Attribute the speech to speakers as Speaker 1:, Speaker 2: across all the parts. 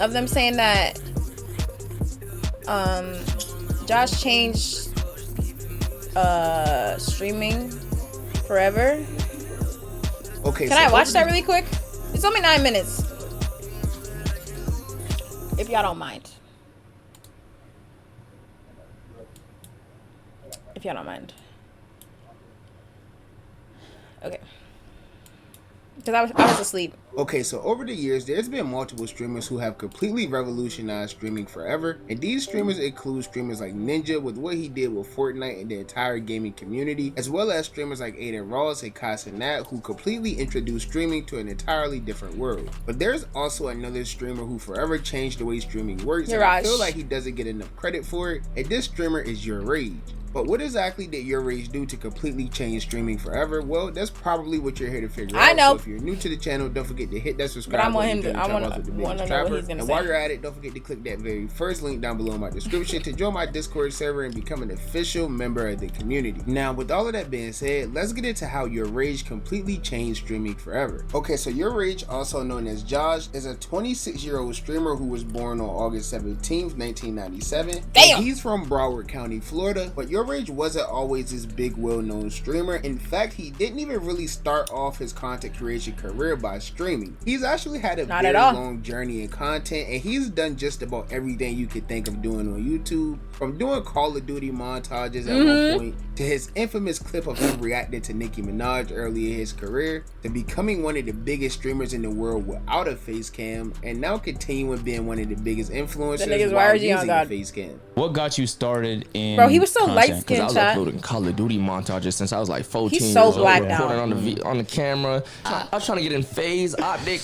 Speaker 1: of them saying that Josh changed streaming forever.
Speaker 2: Okay,
Speaker 1: can I watch that really quick? It's only 9 minutes. If y'all don't mind. If y'all don't mind. Okay. Because I was asleep.
Speaker 2: Okay, so over the years, there's been multiple streamers who have completely revolutionized streaming forever, and these streamers include streamers like Ninja with what he did with Fortnite and the entire gaming community, as well as streamers like Aiden Ross and Casanat, who completely introduced streaming to an entirely different world. But there's also another streamer who forever changed the way streaming works, and I feel like he doesn't get enough credit for it, and this streamer is YourRAGE. But what exactly did YourRAGE do to completely change streaming forever? Well, that's probably what you're here to figure out.
Speaker 1: I know.
Speaker 2: So if you're new to the channel, don't forget to hit that subscribe button.
Speaker 1: But I want him to. I want to know what he's gonna say.
Speaker 2: While you're at it, don't forget to click that very first link down below in my description to join my Discord server and become an official member of the community. Now, with all of that being said, let's get into how YourRAGE completely changed streaming forever. Okay, so YourRAGE, also known as Josh, is a 26-year-old streamer who was born on August 17th, 1997.
Speaker 1: Damn.
Speaker 2: He's from Broward County, Florida, but YourRAGE wasn't always this big well-known streamer. In fact, he didn't even really start off his content creation career by streaming. He's actually had a very long journey in content, and he's done just about everything you could think of doing on YouTube, from doing Call of Duty montages at one point to his infamous clip of him reacting to Nicki Minaj early in his career, to becoming one of the biggest streamers in the world without a face cam, and now continuing being one of the biggest influencers while using a face cam.
Speaker 3: What got you started in
Speaker 1: Bro, he was so light-skinned,
Speaker 3: I was uploading Call of Duty montages since I was like 14
Speaker 1: He's so
Speaker 3: years old,
Speaker 1: black
Speaker 3: recording
Speaker 1: now.
Speaker 3: on the camera. I was trying to get in phase, optic.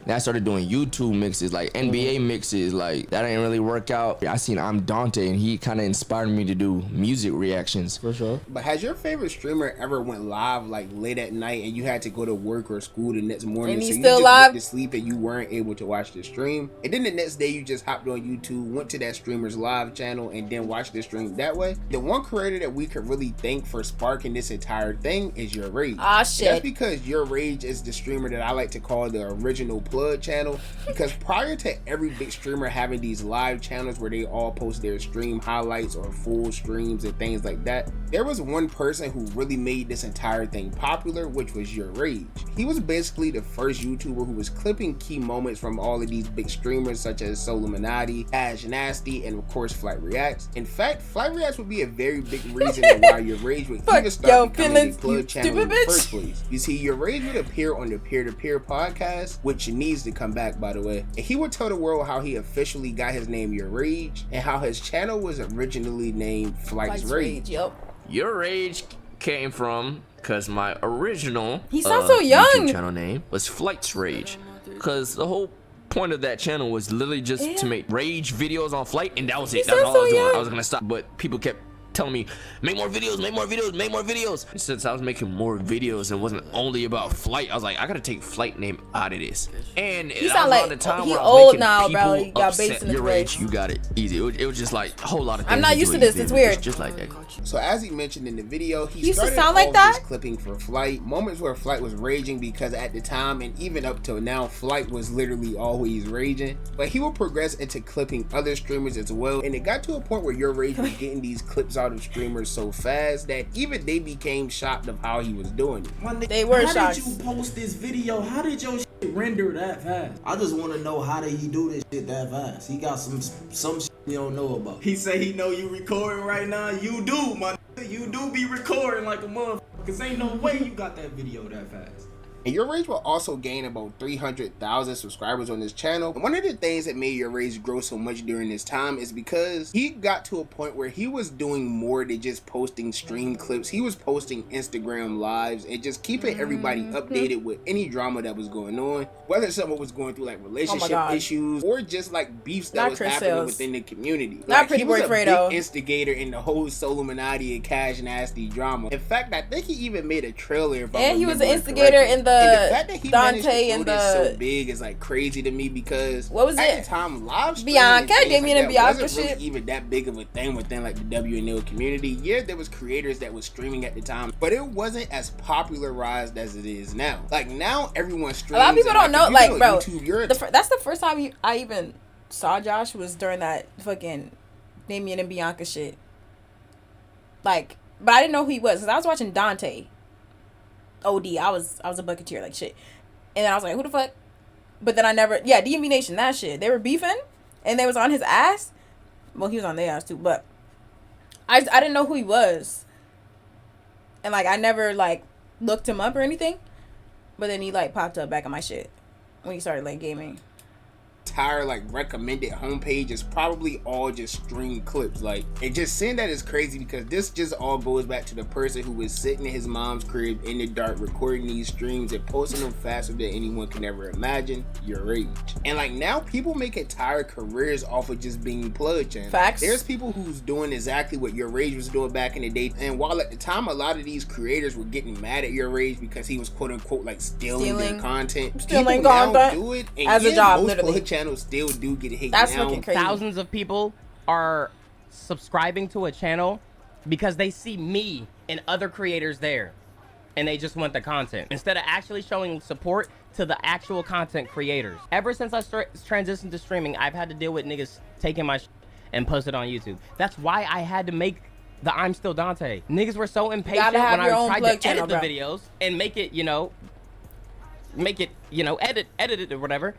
Speaker 3: Then I started doing YouTube mixes, like NBA mixes, like that didn't really work out. I seen I'm Dante, and he kind of inspired me to do music reactions.
Speaker 4: For sure.
Speaker 2: But has your favorite streamer ever went live like late at night and you had to go to work or school the next morning,
Speaker 1: and
Speaker 2: so you
Speaker 1: still
Speaker 2: just
Speaker 1: live?
Speaker 2: went to sleep and you weren't able to watch the stream, and then the next day you just hopped on YouTube, went to that streamer's live channel, and then watched the stream that way? The one creator that we could really thank for sparking this entire thing is YourRAGE.
Speaker 1: Ah, shit.
Speaker 2: That's because YourRAGE is the streamer that I like to call the original plug channel, because prior to every big streamer having these live channels where they all post their stream highlights or full streams and things like that, there was one person who really made this entire thing popular, which was YourRAGE. He was basically the first YouTuber who was clipping key moments from all of these big streamers such as Soluminati, Ash Nasty, and of course Flight Reacts. In fact, Flight Reacts would be a very big reason why YourRAGE would even start becoming a plug channel in the first place. You see, YourRAGE would appear on the peer-to-peer podcast, which needs to come back, by the way, and he would tell the world how he officially got his name YourRAGE and how his channel was originally named Flight's Rage.
Speaker 5: YourRAGE came from because my original
Speaker 1: he sounds so young
Speaker 5: YouTube channel name was Flight's Rage, because the whole point of that channel was literally just to make rage videos on Flight, and that was it. That's all I was doing. I was gonna stop, but people kept telling me, make more videos, make more videos, make more videos. And since I was making more videos and wasn't only about Flight, I was like, I gotta take Flight name out of this. And
Speaker 1: he sound like
Speaker 5: the time
Speaker 1: he
Speaker 5: where
Speaker 1: old now, bro. He got bass in his voice.
Speaker 5: You got it easy. It was just like a whole lot of things.
Speaker 1: I'm not used to this. It's weird.
Speaker 5: Just like that.
Speaker 2: So as he mentioned in the video, he
Speaker 1: used to
Speaker 2: started
Speaker 1: sound like
Speaker 2: all
Speaker 1: that?
Speaker 2: this clipping for Flight, moments where Flight was raging, because at the time and even up till now, Flight was literally always raging. But he would progress into clipping other streamers as well, and it got to a point where YourRAGE was getting these clips out of streamers so fast that even they became shocked of how he was doing it.
Speaker 1: They were shocked.
Speaker 4: How did you post this video? How did your shit render that fast? I just want to know, how did he do this shit that fast? He got some shit we don't know about. He say he know you recording right now. You do, my nigga. You do be recording like a motherfucker. Cause ain't no way you got that video that fast.
Speaker 2: And YourRAGE will also gain about 300,000 subscribers on this channel. And one of the things that made YourRAGE grow so much during this time is because he got to a point where he was doing more than just posting stream clips. He was posting Instagram lives and just keeping everybody updated with any drama that was going on, whether someone was going through like relationship issues or just like beefs that was happening within the community.
Speaker 1: Not Pretty Boy Fredo.
Speaker 2: He was a big instigator in the whole Soluminati and Cash Nasty drama. In fact, I think he even made a trailer.
Speaker 1: And he was an instigator in the
Speaker 2: fact that he
Speaker 1: Dante and the
Speaker 2: so big is like crazy to me, because
Speaker 1: what was
Speaker 2: at
Speaker 1: it?
Speaker 2: the time live
Speaker 1: Bianca, Damien and Bianca
Speaker 2: wasn't
Speaker 1: shit
Speaker 2: really even that big of a thing within like the WNL community. Yeah, there was creators that was streaming at the time, but it wasn't as popularized as it is now. Like now, everyone streams.
Speaker 1: A lot of people don't know. Like, bro,
Speaker 2: YouTube,
Speaker 1: that's the first time I even saw Josh was during that fucking Damien and Bianca shit. Like, but I didn't know who he was because I was watching Dante. OD, I was a bucketeer like shit, and then I was like, who the fuck? But then I never, DMV Nation, that shit. They were beefing, and they was on his ass. Well, he was on their ass too, but I didn't know who he was, and like I never like looked him up or anything. But then he like popped up back on my shit when he started like gaming.
Speaker 2: Entire like recommended homepage is probably all just stream clips. Like, and just saying that is crazy because this just all goes back to the person who was sitting in his mom's crib in the dark recording these streams and posting them faster than anyone can ever imagine. YourRAGE. And like now people make entire careers off of just being plug channels.
Speaker 1: Facts.
Speaker 2: There's people who's doing exactly what YourRAGE was doing back in the day, and while at the time a lot of these creators were getting mad at YourRAGE because he was quote unquote like stealing their content,
Speaker 1: stealing
Speaker 2: people now
Speaker 1: content
Speaker 2: do it and
Speaker 1: as a job,
Speaker 2: most
Speaker 1: literally.
Speaker 2: plug channels still do get hate.
Speaker 1: That's
Speaker 2: now.
Speaker 1: fucking crazy.
Speaker 6: Thousands of people are subscribing to a channel because they see me and other creators there, and they just want the content instead of actually showing support to the actual content creators. Ever since I transitioned to streaming, I've had to deal with niggas taking my and post it on YouTube. That's why I had to make the I'm Still Dante. Niggas were so impatient when I tried to edit the videos and make it, edit it or whatever.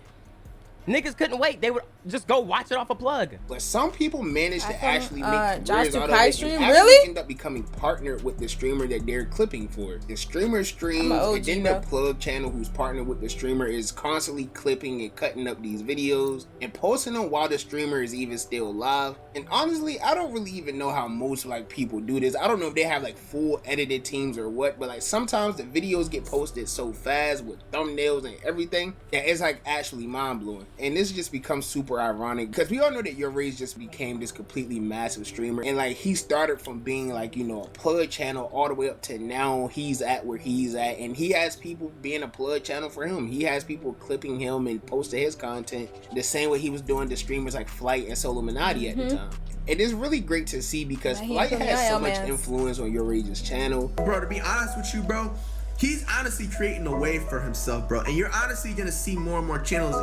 Speaker 6: Niggas couldn't wait. They would just go watch it off a plug.
Speaker 2: But some people manage to actually make
Speaker 1: Josh
Speaker 2: careers out of
Speaker 1: Tukai
Speaker 2: it
Speaker 1: stream,
Speaker 2: and
Speaker 1: really?
Speaker 2: end up becoming partnered with the streamer that they're clipping for. The streamer streams,
Speaker 1: OG,
Speaker 2: and then the plug channel who's partnered with the streamer is constantly clipping and cutting up these videos and posting them while the streamer is even still live. And honestly, I don't really even know how most like people do this. I don't know if they have like full edited teams or what, but like sometimes the videos get posted so fast with thumbnails and everything that it's like actually mind blowing. And this just becomes super ironic because we all know that YourRAGE just became this completely massive streamer, and like he started from being like, a plug channel all the way up to now he's at where he's at, and he has people being a plug channel for him. He has people clipping him and posting his content the same way he was doing the streamers like Flight and Solominati at the time. It is really great to see because Flight has so much influence on YourRAGE's channel.
Speaker 7: Bro, to be honest with you, bro, he's honestly creating a wave for himself, bro. And you're honestly gonna see more and more channels,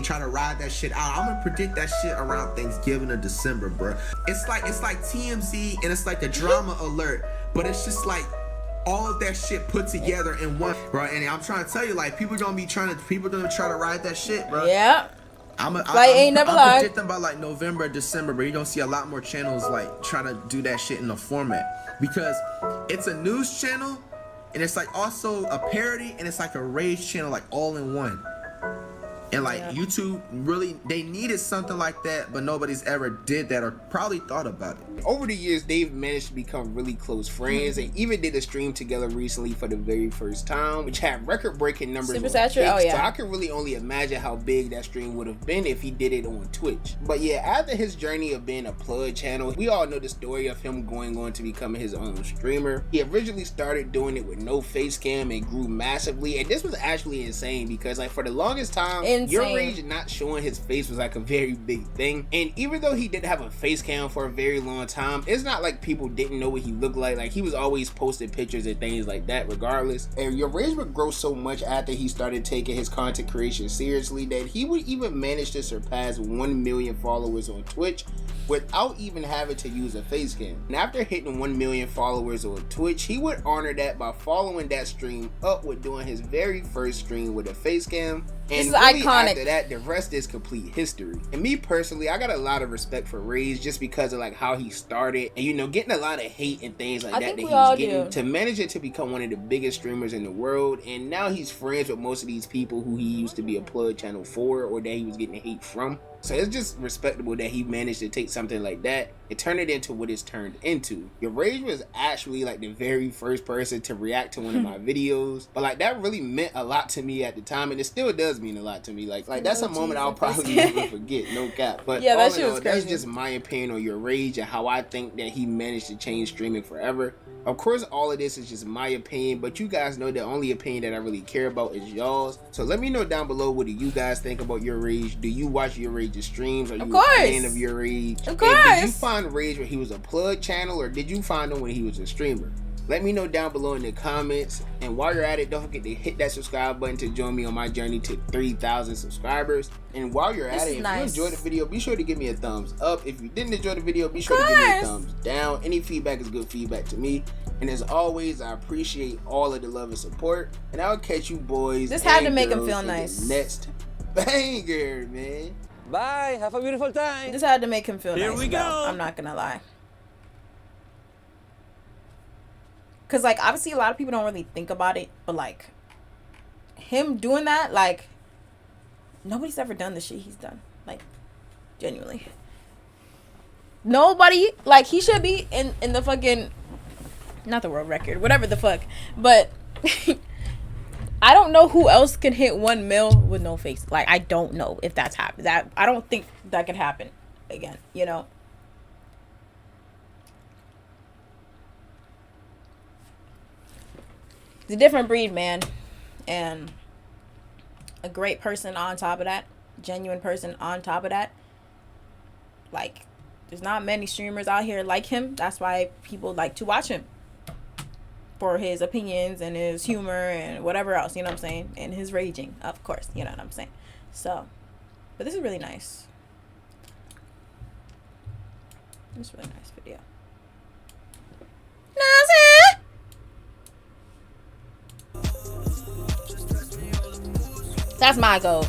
Speaker 7: try to ride that shit out. I'm gonna predict that shit around Thanksgiving or December, bro. It's like TMZ and it's like the drama alert, but it's just like all of that shit put together in one, bro. And I'm trying to tell you, like, people gonna try to ride that shit, bro.
Speaker 1: Yeah.
Speaker 7: I'm predicting by like November, December, but you're gonna see a lot more channels like trying to do that shit in the format because it's a news channel. And it's like also a parody and it's like a rage channel, like all in one. And like YouTube really, they needed something like that, but nobody's ever did that or probably thought about it.
Speaker 2: Over the years, they've managed to become really close friends and even did a stream together recently for the very first time, which had record-breaking numbers.
Speaker 1: Super saturated. Oh, yeah.
Speaker 2: So I can really only imagine how big that stream would have been if he did it on Twitch. But yeah, after his journey of being a plug channel, we all know the story of him going on to becoming his own streamer. He originally started doing it with no face cam and grew massively, and this was actually insane because like for the longest time, YourRAGE not showing his face was like a very big thing. And even though he didn't have a face cam for a very long time, it's not like people didn't know what he looked like. Like he was always posting pictures and things like that regardless. And YourRAGE would grow so much after he started taking his content creation seriously that he would even manage to surpass 1 million followers on Twitch without even having to use a face cam. And after hitting 1 million followers on Twitch, he would honor that by following that stream up with doing his very first stream with a face cam. And really iconic. After that, the rest is complete history. And me personally, I got a lot of respect for Rage just because of like how he started and getting a lot of hate and things like that he was getting to manage it to become one of the biggest streamers in the world. And now he's friends with most of these people who he used to be a plug channel for or that he was getting hate from. So it's just respectable that he managed to take something like that and turn it into what it's turned into. YourRAGE was actually like the very first person to react to one of my videos, but like that really meant a lot to me at the time, and it still does mean a lot to me. Like that's a moment I'll probably never forget, no cap. But yeah, that shit was crazy. That's just my opinion on YourRAGE and how I think that he managed to change streaming forever. Of course, all of this is just my opinion, but you guys know the only opinion that I really care about is y'all's. So let me know down below, what do you guys think about YourRAGE? Do you watch YourRAGE's streams? Are you a fan of YourRAGE?
Speaker 1: Of course.
Speaker 2: And did you find Rage when he was a plug channel, or did you find him when he was a streamer? Let me know down below in the comments. And while you're at it, don't forget to hit that subscribe button to join me on my journey to 3,000 subscribers. And while you're at it, if you enjoyed the video, be sure to give me a thumbs up. If you didn't enjoy the video, be sure to give me a thumbs down. Any feedback is good feedback to me. And as always, I appreciate all of the love and support. And I'll catch you boys.
Speaker 1: This had to make him feel nice.
Speaker 2: Next banger, man.
Speaker 8: Bye. Have a beautiful time.
Speaker 1: This had to make him feel nice.
Speaker 8: Here we go.
Speaker 1: I'm not gonna lie. Cause like obviously a lot of people don't really think about it, but like him doing that, like nobody's ever done the shit he's done. Like genuinely. Nobody, like he should be in the fucking, not the world record, whatever the fuck. But I don't know who else can hit 1 mil with no face. Like I don't know if that's happened. That I don't think that could happen again, you know. It's a different breed, man. And a great person on top of that. Genuine person on top of that. Like, there's not many streamers out here like him. That's why people like to watch him. For his opinions and his humor and whatever else, you know what I'm saying? And his raging, of course, you know what I'm saying? So, but this is really nice. This is a really nice video. That's my goal.